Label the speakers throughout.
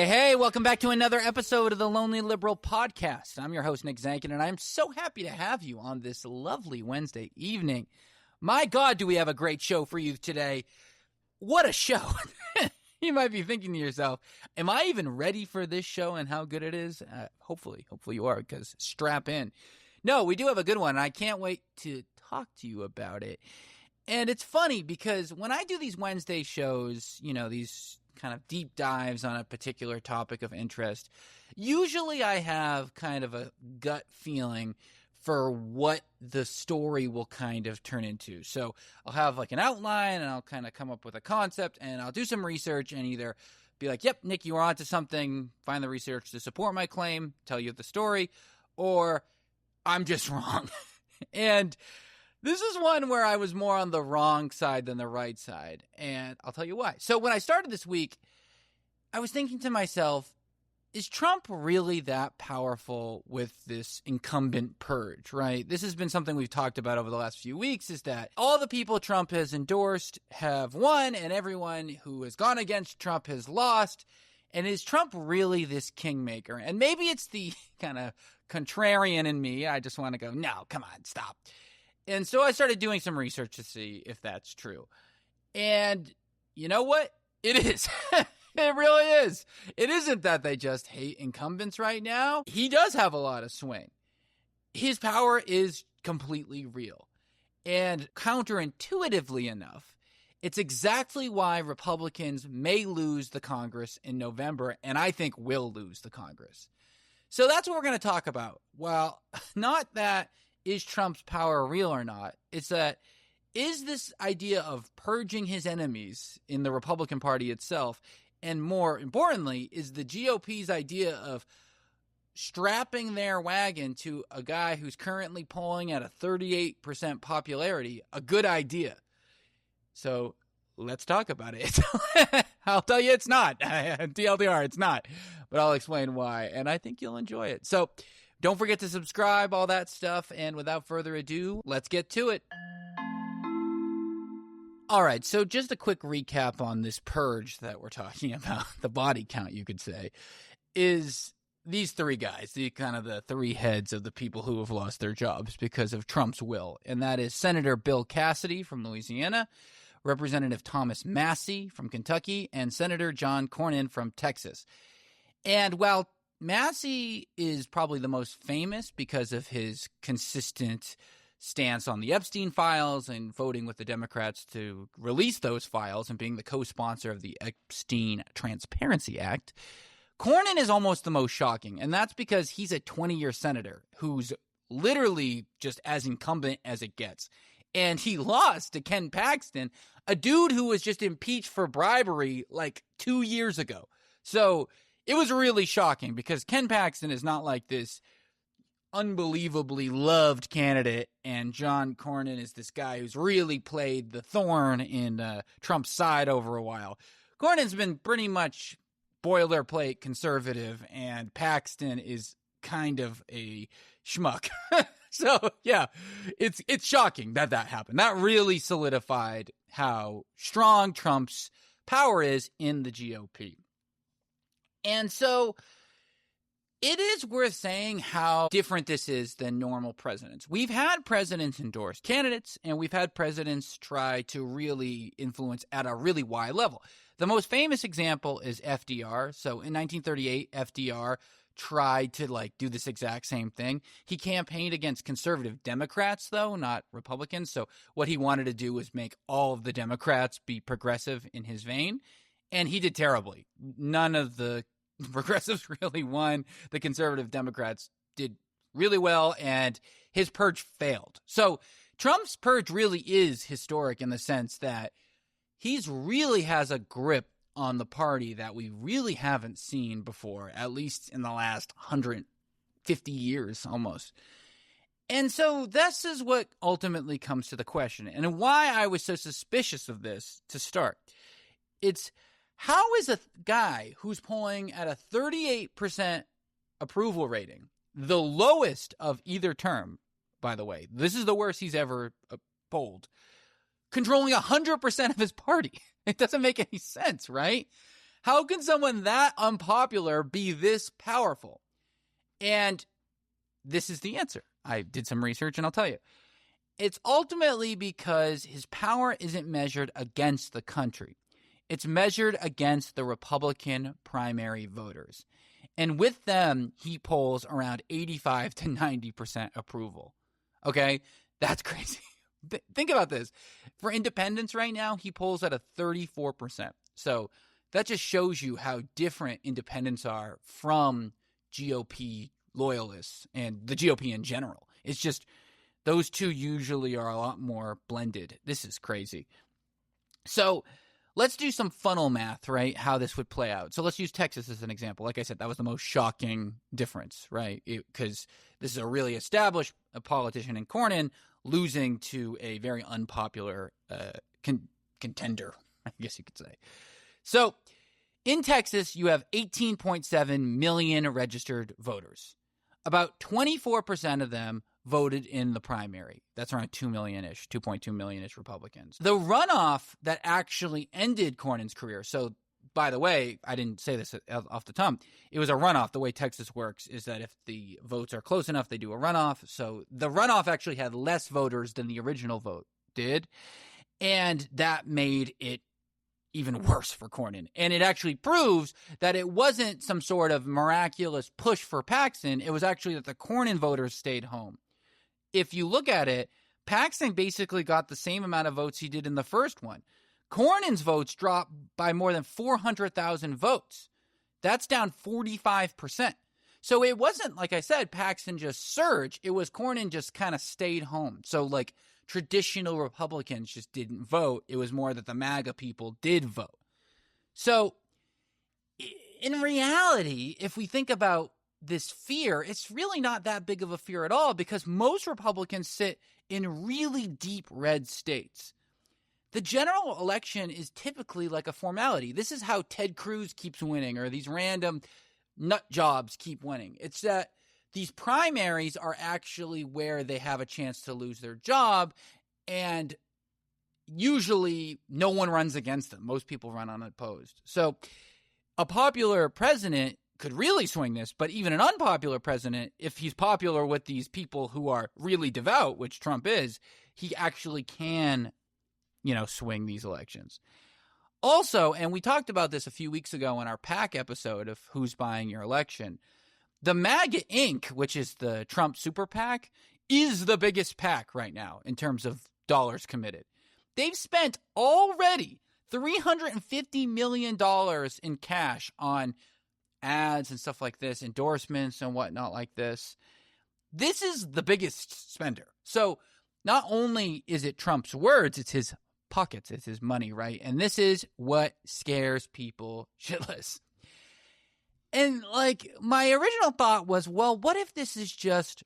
Speaker 1: Hey, welcome back to another episode of the Lonely Liberal Podcast. I'm your host, Nick Zankin, and I'm so happy to have you on this lovely Wednesday evening. My God, do we have a great show for you today. What a show. You might be thinking to yourself, am I even ready for this show and how good it is? Hopefully you are, because strap in. No, we do have a good one, and I can't wait to talk to you about it. And it's funny because when I do these Wednesday shows, these kind of deep dives on a particular topic of interest, usually I have kind of a gut feeling for what the story will kind of turn into. So I'll have like an outline and I'll kind of come up with a concept and I'll do some research and either be like, yep, Nick, you were onto something, find the research to support my claim, tell you the story, or I'm just wrong. And this is one where I was more on the wrong side than the right side, and I'll tell you why. So when I started this week, I was thinking to myself, is Trump really that powerful with this incumbent purge, right? This has been something we've talked about over the last few weeks, is that all the people Trump has endorsed have won, and everyone who has gone against Trump has lost. And is Trump really this kingmaker? And maybe it's the kind of contrarian in me. I just want to go, no, come on, stop. And so I started doing some research to see if that's true. And you know what? It is. It really is. It isn't that they just hate incumbents right now. He does have a lot of swing. His power is completely real. And counterintuitively enough, it's exactly why Republicans may lose the Congress in November, and I think will lose the Congress. So that's what we're going to talk about. Well, not that is Trump's power real or not. It's that, is this idea of purging his enemies in the Republican Party itself, and more importantly, is the GOP's idea of strapping their wagon to a guy who's currently polling at a 38% popularity a good idea? So let's talk about it. I'll tell you it's not. TLDR, it's not. But I'll explain why, and I think you'll enjoy it. So don't forget to subscribe, all that stuff, and without further ado, let's get to it. All right, so just a quick recap on this purge that we're talking about, the body count, you could say, is these three guys, the kind of the three heads of the people who have lost their jobs because of Trump's will, and that is Senator Bill Cassidy from Louisiana, Representative Thomas Massie from Kentucky, and Senator John Cornyn from Texas. And while Massie is probably the most famous because of his consistent stance on the Epstein files and voting with the Democrats to release those files and being the co-sponsor of the Epstein Transparency Act, Cornyn is almost the most shocking, and that's because he's a 20-year senator who's literally just as incumbent as it gets. And he lost to Ken Paxton, a dude who was just impeached for bribery like 2 years ago. So it was really shocking because Ken Paxton is not like this unbelievably loved candidate, and John Cornyn is this guy who's really played the thorn in Trump's side over a while. Cornyn's been pretty much boilerplate conservative, and Paxton is kind of a schmuck. So, yeah, it's shocking that happened. That really solidified how strong Trump's power is in the GOP. And so it is worth saying how different this is than normal presidents. We've had presidents endorse candidates, and we've had presidents try to really influence at a really wide level. The most famous example is FDR. So in 1938, FDR tried to do this exact same thing. He campaigned against conservative Democrats, though, not Republicans. So what he wanted to do was make all of the Democrats be progressive in his vein. And he did terribly. None of the progressives really won. The conservative Democrats did really well, and his purge failed. So Trump's purge really is historic in the sense that he's really has a grip on the party that we really haven't seen before, at least in the last 150 years almost. And so this is what ultimately comes to the question, and why I was so suspicious of this to start. It's, how is a guy who's polling at a 38% approval rating, the lowest of either term, by the way, this is the worst he's ever polled, controlling 100% of his party? It doesn't make any sense, right? How can someone that unpopular be this powerful? And this is the answer. I did some research and I'll tell you. It's ultimately because his power isn't measured against the country. It's measured against the Republican primary voters. And with them, he polls around 85 to 90% approval. Okay? That's crazy. Think about this. For independents right now, he polls at a 34%. So that just shows you how different independents are from GOP loyalists and the GOP in general. It's just those two usually are a lot more blended. This is crazy. So let's do some funnel math, right? How this would play out. So let's use Texas as an example. Like I said, that was the most shocking difference, right? Because this is a really established politician in Cornyn losing to a very unpopular contender, I guess you could say. So in Texas, you have 18.7 million registered voters. About 24% of them voted in the primary. That's around 2 million-ish, 2.2 million-ish Republicans. The runoff that actually ended Cornyn's career, so by the way, I didn't say this off the top, it was a runoff. The way Texas works is that if the votes are close enough, they do a runoff. So the runoff actually had less voters than the original vote did, and that made it even worse for Cornyn. And it actually proves that it wasn't some sort of miraculous push for Paxton. It was actually that the Cornyn voters stayed home. If you look at it, Paxton basically got the same amount of votes he did in the first one. Cornyn's votes dropped by more than 400,000 votes. That's down 45%. So it wasn't, like I said, Paxton just surged. It was Cornyn just kind of stayed home. So like traditional Republicans just didn't vote. It was more that the MAGA people did vote. So in reality, if we think about this fear, it's really not that big of a fear at all because most Republicans sit in really deep red states. The general election is typically like a formality. This is how Ted Cruz keeps winning or these random nut jobs keep winning. It's that these primaries are actually where they have a chance to lose their job, and usually no one runs against them. Most people run unopposed. So a popular president could really swing this, but even an unpopular president, if he's popular with these people who are really devout, which Trump is, he actually can, swing these elections. Also, and we talked about this a few weeks ago in our PAC episode of Who's Buying Your Election, the MAGA Inc., which is the Trump super PAC, is the biggest PAC right now in terms of dollars committed. They've spent already $350 million in cash on ads and stuff like this, endorsements and whatnot like this. This is the biggest spender. So not only is it Trump's words, it's his pockets, it's his money, right? And this is what scares people shitless. And my original thought was, well, what if this is just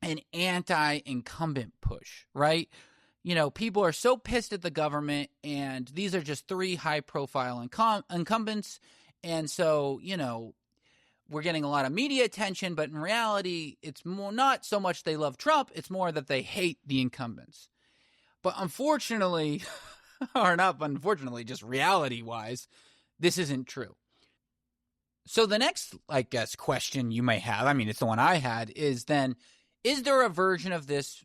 Speaker 1: an anti-incumbent push, right? People are so pissed at the government, and these are just three high-profile incumbents, and so, we're getting a lot of media attention, but in reality, it's more not so much they love Trump, it's more that they hate the incumbents. But unfortunately, or not unfortunately, just reality-wise, this isn't true. So the next, question you may have, it's the one I had, is then, is there a version of this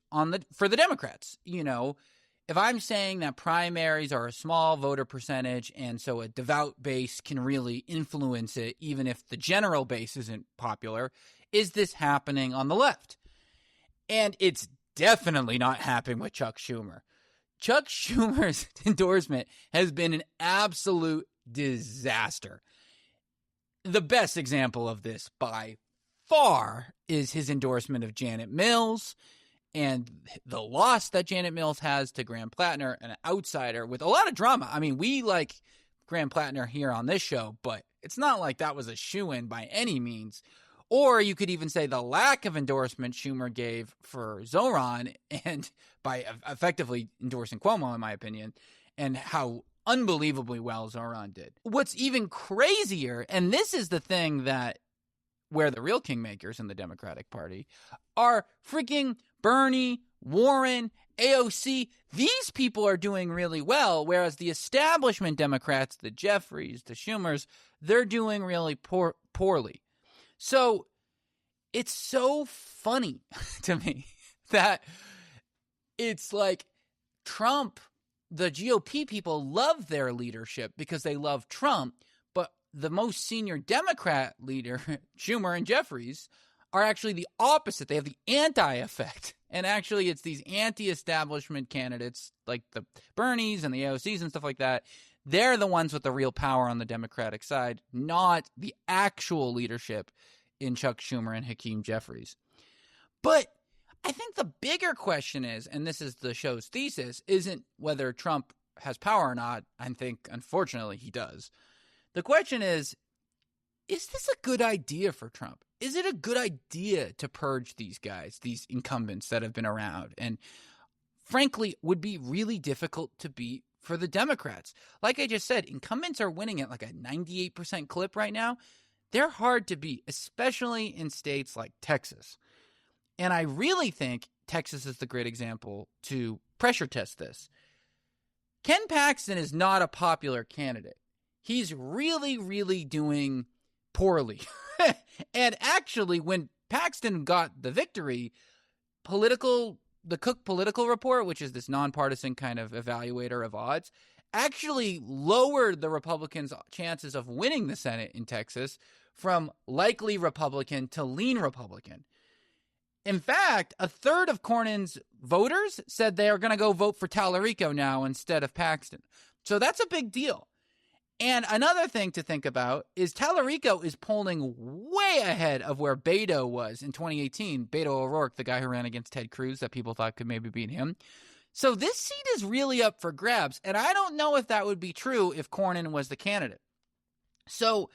Speaker 1: for the Democrats? If I'm saying that primaries are a small voter percentage and so a devout base can really influence it, even if the general base isn't popular, is this happening on the left? And it's definitely not happening with Chuck Schumer. Chuck Schumer's endorsement has been an absolute disaster. The best example of this by far is his endorsement of Janet Mills and the loss that Janet Mills has to Graham Plattner, an outsider with a lot of drama. We like Graham Plattner here on this show, but it's not like that was a shoo-in by any means. Or you could even say the lack of endorsement Schumer gave for Zoran, and by effectively endorsing Cuomo, in my opinion, and how unbelievably well Zoran did. What's even crazier, and this is the thing where the real kingmakers in the Democratic Party are freaking Bernie, Warren, AOC, these people are doing really well, whereas the establishment Democrats, the Jeffries, the Schumers, they're doing really poorly. So it's so funny to me that it's like Trump, the GOP people love their leadership because they love Trump, but the most senior Democrat leader, Schumer and Jeffries, are actually the opposite. They have the anti-effect. And actually, it's these anti-establishment candidates like the Bernies and the AOCs and stuff like that. They're the ones with the real power on the Democratic side, not the actual leadership in Chuck Schumer and Hakeem Jeffries. But I think the bigger question is, and this is the show's thesis, isn't whether Trump has power or not. I think, unfortunately, he does. The question is this a good idea for Trump? Is it a good idea to purge these guys, these incumbents that have been around, and frankly would be really difficult to beat for the Democrats? Like I just said, incumbents are winning at like a 98% clip right now. They're hard to beat, especially in states like Texas. And I really think Texas is the great example to pressure test this. Ken Paxton is not a popular candidate. He's really, really doing poorly. And actually, when Paxton got the victory, the Cook Political Report, which is this nonpartisan kind of evaluator of odds, actually lowered the Republicans' chances of winning the Senate in Texas from likely Republican to lean Republican. In fact, a third of Cornyn's voters said they are going to go vote for Tallarico now instead of Paxton. So that's a big deal. And another thing to think about is Tallarico is polling way ahead of where Beto was in 2018. Beto O'Rourke, the guy who ran against Ted Cruz that people thought could maybe beat him. So this seat is really up for grabs. And I don't know if that would be true if Cornyn was the candidate. So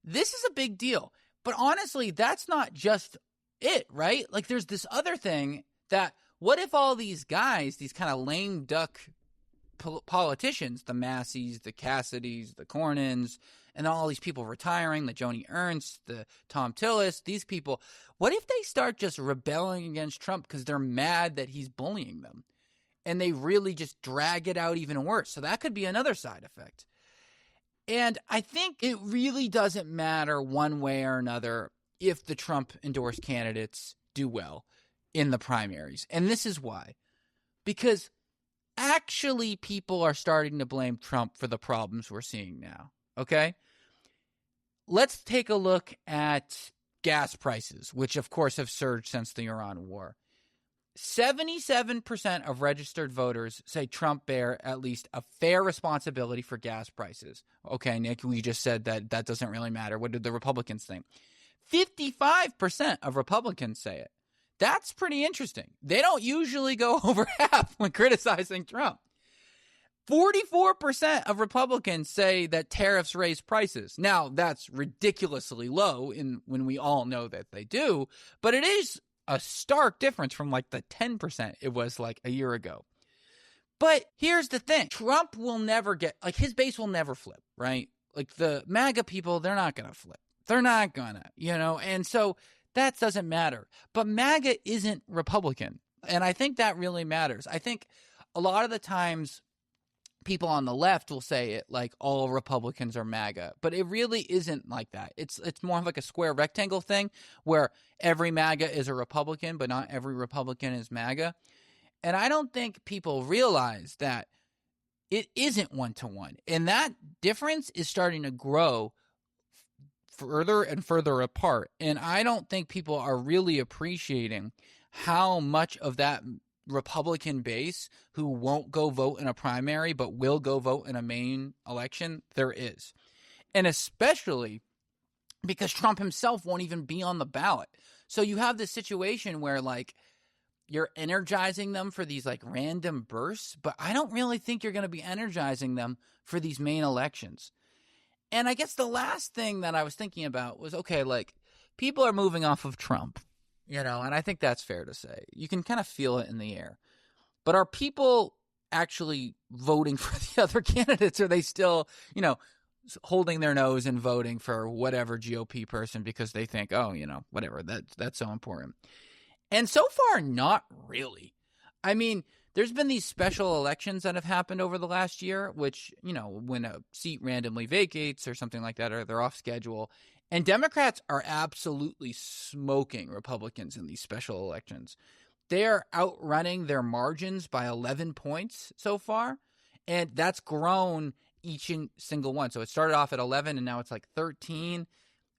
Speaker 1: this is a big deal. But honestly, that's not just it, right? Like there's this other thing that what if all these guys, these kind of lame duck politicians, the Massies, the Cassidys, the Cornyns, and all these people retiring, the Joni Ernst, the Tom Tillis, these people, what if they start just rebelling against Trump because they're mad that he's bullying them? And they really just drag it out even worse. So that could be another side effect. And I think it really doesn't matter one way or another if the Trump-endorsed candidates do well in the primaries. And this is why. Because actually, people are starting to blame Trump for the problems we're seeing now, okay? Let's take a look at gas prices, which, of course, have surged since the Iran war. 77% of registered voters say Trump bear at least a fair responsibility for gas prices. Okay, Nick, we just said that doesn't really matter. What did the Republicans think? 55% of Republicans say it. That's pretty interesting. They don't usually go over half when criticizing Trump. 44% of Republicans say that tariffs raise prices. Now, that's ridiculously low when we all know that they do, but it is a stark difference from like the 10% it was like a year ago. But here's the thing. Trump will never get, like his base will never flip, right? Like the MAGA people, they're not going to flip. They're not going to, and so that doesn't matter. But MAGA isn't Republican. And I think that really matters. I think a lot of the times people on the left will say it like all Republicans are MAGA, but it really isn't like that. It's more of like a square rectangle thing where every MAGA is a Republican, but not every Republican is MAGA. And I don't think people realize that it isn't one-to-one. And that difference is starting to grow further and further apart. And I don't think people are really appreciating how much of that Republican base who won't go vote in a primary but will go vote in a Maine election there is. And especially because Trump himself won't even be on the ballot. So you have this situation where like you're energizing them for these like random bursts, but I don't really think you're going to be energizing them for these Maine elections. And I guess the last thing that I was thinking about was, okay, like people are moving off of Trump, and I think that's fair to say. You can kind of feel it in the air. But are people actually voting for the other candidates? Are they still, holding their nose and voting for whatever GOP person because they think, oh, whatever, that's so important? And so far, not really. I mean, there's been these special elections that have happened over the last year, which, when a seat randomly vacates or something like that, or they're off schedule. And Democrats are absolutely smoking Republicans in these special elections. They're outrunning their margins by 11 points so far, and that's grown each and single one. So it started off at 11, and now it's like 13.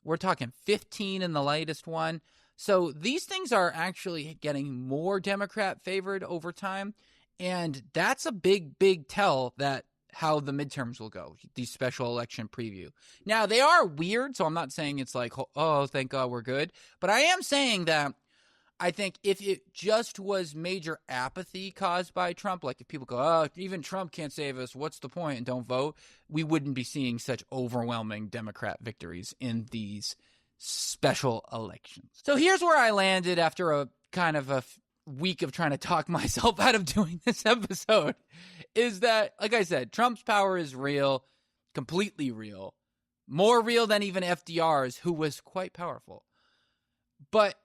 Speaker 1: We're talking 15 in the latest one. So these things are actually getting more Democrat favored over time, and that's a big, big tell that how the midterms will go, these special election preview. Now, they are weird, so I'm not saying it's like, oh, thank God we're good, but I am saying that I think if it just was major apathy caused by Trump, like if people go, oh, even Trump can't save us, what's the point, and don't vote, we wouldn't be seeing such overwhelming Democrat victories in these special elections. So here's where I landed after a kind of a week of trying to talk myself out of doing this episode, is that, like I said, Trump's power is real, completely real, more real than even FDR's, who was quite powerful. But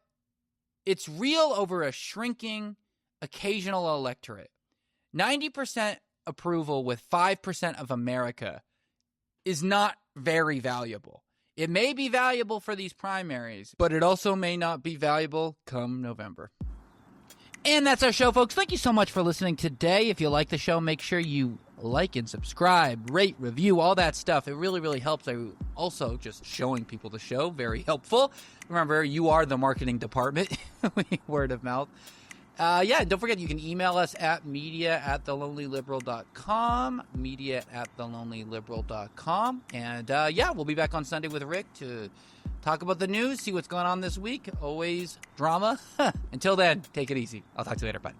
Speaker 1: it's real over a shrinking occasional electorate. 90% approval with 5% of America is not very valuable. It may be valuable for these primaries, but it also may not be valuable come November. And that's our show, folks. Thank you so much for listening today. If you like the show, make sure you like and subscribe, rate, review, all that stuff. It really, really helps. Also, just showing people the show, very helpful. Remember, you are the marketing department. Word of mouth. Don't forget, you can email us at media@thelonelyliberal.com, media@thelonelyliberal.com. And we'll be back on Sunday with Rick to talk about the news, see what's going on this week. Always drama. Until then, take it easy. I'll talk to you later. Bye.